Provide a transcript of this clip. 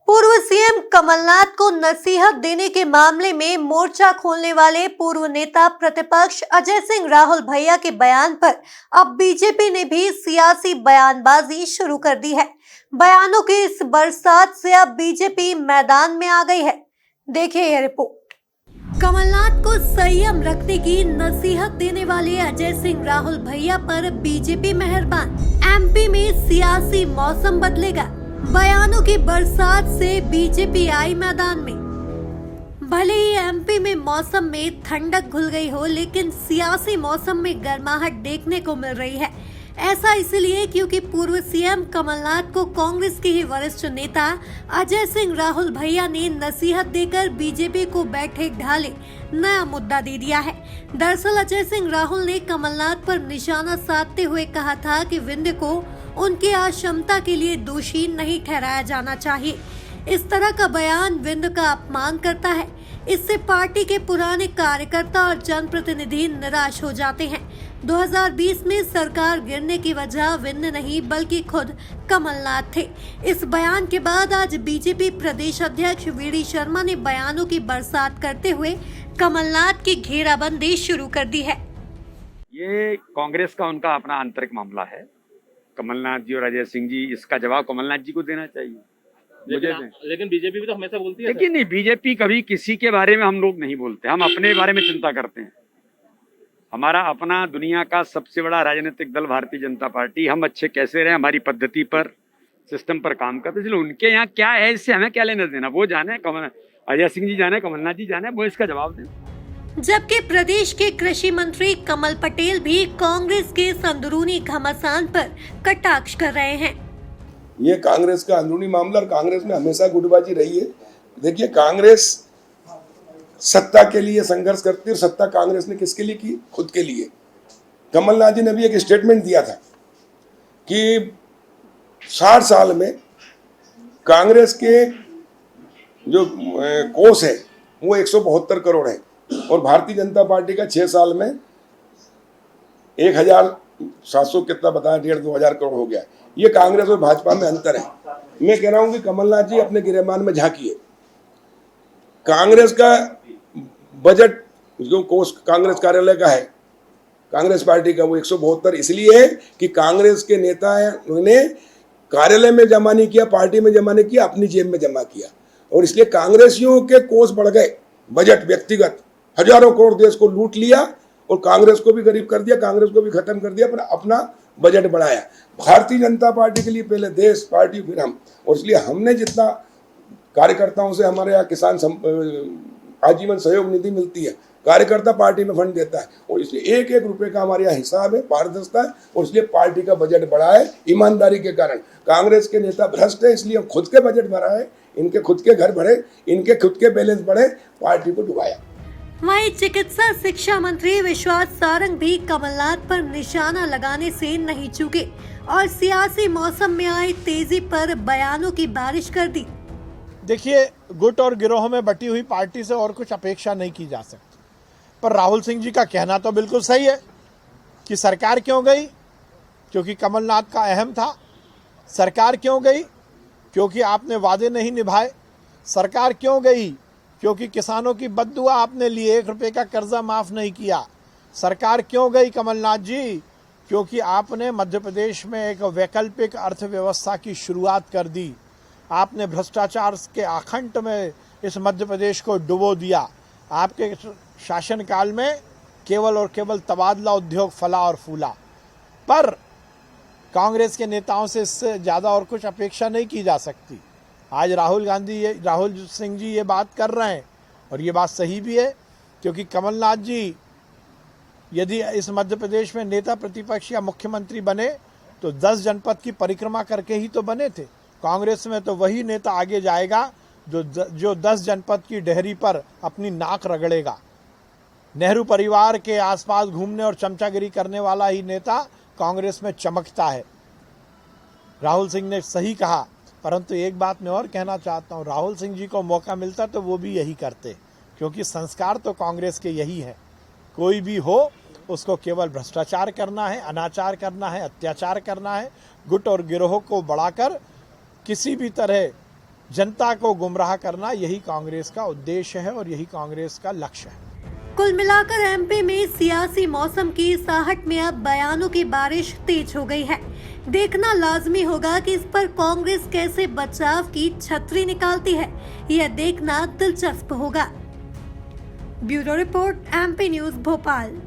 पूर्व सीएम कमलनाथ को नसीहत देने के मामले में मोर्चा खोलने वाले पूर्व नेता प्रतिपक्ष अजय सिंह राहुल भैया के बयान पर अब बीजेपी ने भी सियासी बयानबाजी शुरू कर दी है। बयानों की इस बरसात से अब बीजेपी मैदान में आ गई है। देखिए यह रिपोर्ट। कमलनाथ को संयम रखने की नसीहत देने वाले अजय सिंह राहुल भैया पर बीजेपी मेहरबान। एमपी में सियासी मौसम बदलेगा। बयानों की बरसात से बीजेपी आई मैदान में। भले ही एमपी में मौसम में ठंडक घुल गई हो, लेकिन सियासी मौसम में गर्माहट देखने को मिल रही है। ऐसा इसलिए क्योंकि पूर्व सीएम कमलनाथ को कांग्रेस के ही वरिष्ठ नेता अजय सिंह राहुल भैया ने नसीहत देकर बीजेपी को बैठे ढाले नया मुद्दा दे दिया है। दरअसल अजय सिंह राहुल ने कमलनाथ पर निशाना साधते हुए कहा था कि विंध्य को उनकी अक्षमता के लिए दोषी नहीं ठहराया जाना चाहिए। इस तरह का बयान विंध्य का अपमान करता है। इससे पार्टी के पुराने कार्यकर्ता और जनप्रतिनिधि निराश हो जाते हैं। 2020 में सरकार गिरने की वजह विंध्य नहीं बल्कि खुद कमलनाथ थे। इस बयान के बाद आज बीजेपी प्रदेश अध्यक्ष वीडी शर्मा ने बयानों की बरसात करते हुए कमलनाथ की घेराबंदी शुरू कर दी है। ये कांग्रेस का उनका अपना आंतरिक मामला है। कमलनाथ जी और अजय सिंह जी, इसका जवाब कमलनाथ जी को देना चाहिए। लेकिन बीजेपी भी तो हमेशा बोलती है। लेकिन नहीं, बीजेपी कभी किसी के बारे में हम लोग नहीं बोलते। हम अपने बारे में चिंता करते हैं। हमारा अपना दुनिया का सबसे बड़ा राजनीतिक दल भारतीय जनता पार्टी। हम अच्छे कैसे रहे, हमारी पद्धति पर, सिस्टम पर काम करते। इसलिए उनके यहाँ क्या है, इससे हमें क्या लेना देना। वो जाने, अजय सिंह जी जाने, कमलनाथ जी जाने, वो इसका जवाब दें। जबकि प्रदेश के कृषि मंत्री कमल पटेल भी कांग्रेस के अंदरूनी घमासान पर कटाक्ष कर रहे हैं। ये कांग्रेस का अंदरूनी मामला और कांग्रेस में हमेशा गुटबाजी रही है। देखिए, कांग्रेस सत्ता के लिए संघर्ष करती है। सत्ता कांग्रेस ने किसके लिए की? खुद के लिए। कमलनाथ जी ने भी एक स्टेटमेंट दिया था कि 60 साल में कांग्रेस के जो कोष है वो 172 करोड़ है और भारतीय जनता पार्टी का 6 साल में 1700 कितना बताया, 1,500-2,000 करोड़ हो गया। ये कांग्रेस और भाजपा में अंतर है। मैं कह रहा हूं कि कमलनाथ जी अपने गिरेबान में झांकिए। कांग्रेस का बजट जो कोष कांग्रेस कार्यालय का है, कांग्रेस पार्टी का, वो 172 इसलिए है कि कांग्रेस के नेता ने कार्यालय में जमा नहीं किया, पार्टी में जमा नहीं किया, अपनी जेब में जमा किया। और इसलिए कांग्रेसियों के कोष बढ़ गए। बजट व्यक्तिगत हजारों करोड़ देश को लूट लिया और कांग्रेस को भी गरीब कर दिया, कांग्रेस को भी खत्म कर दिया, पर अपना बजट बढ़ाया। भारतीय जनता पार्टी के लिए पहले देश, पार्टी, फिर हम। और इसलिए हमने जितना कार्यकर्ताओं से, हमारे यहाँ किसान आजीवन सहयोग निधि मिलती है, कार्यकर्ता पार्टी में फंड देता है और इसलिए एक एक रुपए का हमारे यहाँ हिसाब है, पारदर्शिता है। और इसलिए पार्टी का बजट बढ़ा है ईमानदारी के कारण। कांग्रेस के नेता भ्रष्ट है, इसलिए खुद के बजट बढ़ा है, इनके खुद के घर बढ़े, इनके खुद के बैलेंस बढ़े, पार्टी को डुबाया। वहीं चिकित्सा शिक्षा मंत्री विश्वास सारंग भी कमलनाथ पर निशाना लगाने से नहीं चूके और सियासी मौसम में आई तेजी पर बयानों की बारिश कर दी। देखिए, गुट और गिरोह में बटी हुई पार्टी से और कुछ अपेक्षा नहीं की जा सकती। पर राहुल सिंह जी का कहना तो बिल्कुल सही है कि सरकार क्यों गई? क्योंकि कमलनाथ का अहम था। सरकार क्यों गई? क्योंकि आपने वादे नहीं निभाए। सरकार क्यों गई? क्योंकि किसानों की बद्दुआ आपने लिए, 1 रुपये का कर्जा माफ़ नहीं किया। सरकार क्यों गई कमलनाथ जी? क्योंकि आपने मध्य प्रदेश में एक वैकल्पिक अर्थव्यवस्था की शुरुआत कर दी। आपने भ्रष्टाचार के आखंड में इस मध्य प्रदेश को डुबो दिया। आपके शासनकाल में केवल और केवल तबादला उद्योग फला और फूला। पर कांग्रेस के नेताओं से इससे ज़्यादा और कुछ अपेक्षा नहीं की जा सकती। आज राहुल सिंह जी ये बात कर रहे हैं और ये बात सही भी है, क्योंकि कमलनाथ जी यदि इस मध्य प्रदेश में नेता प्रतिपक्ष या मुख्यमंत्री बने तो 10 जनपद की परिक्रमा करके ही तो बने थे। कांग्रेस में तो वही नेता आगे जाएगा जो 10 जनपद की डेहरी पर अपनी नाक रगड़ेगा। नेहरू परिवार के आसपास घूमने और चमचागिरी करने वाला ही नेता कांग्रेस में चमकता है। राहुल सिंह ने सही कहा, परंतु एक बात मैं और कहना चाहता हूँ, राहुल सिंह जी को मौका मिलता तो वो भी यही करते, क्योंकि संस्कार तो कांग्रेस के यही है। कोई भी हो, उसको केवल भ्रष्टाचार करना है, अनाचार करना है, अत्याचार करना है, गुट और गिरोह को बढ़ाकर किसी भी तरह जनता को गुमराह करना यही कांग्रेस का उद्देश्य है और यही कांग्रेस का लक्ष्य है। कुल मिलाकर एमपी में सियासी मौसम की साहट में अब बयानों की बारिश तेज हो गई है। देखना लाजमी होगा कि इस पर कांग्रेस कैसे बचाव की छतरी निकालती है, यह देखना दिलचस्प होगा। Bureau report, MP news, Bhopal.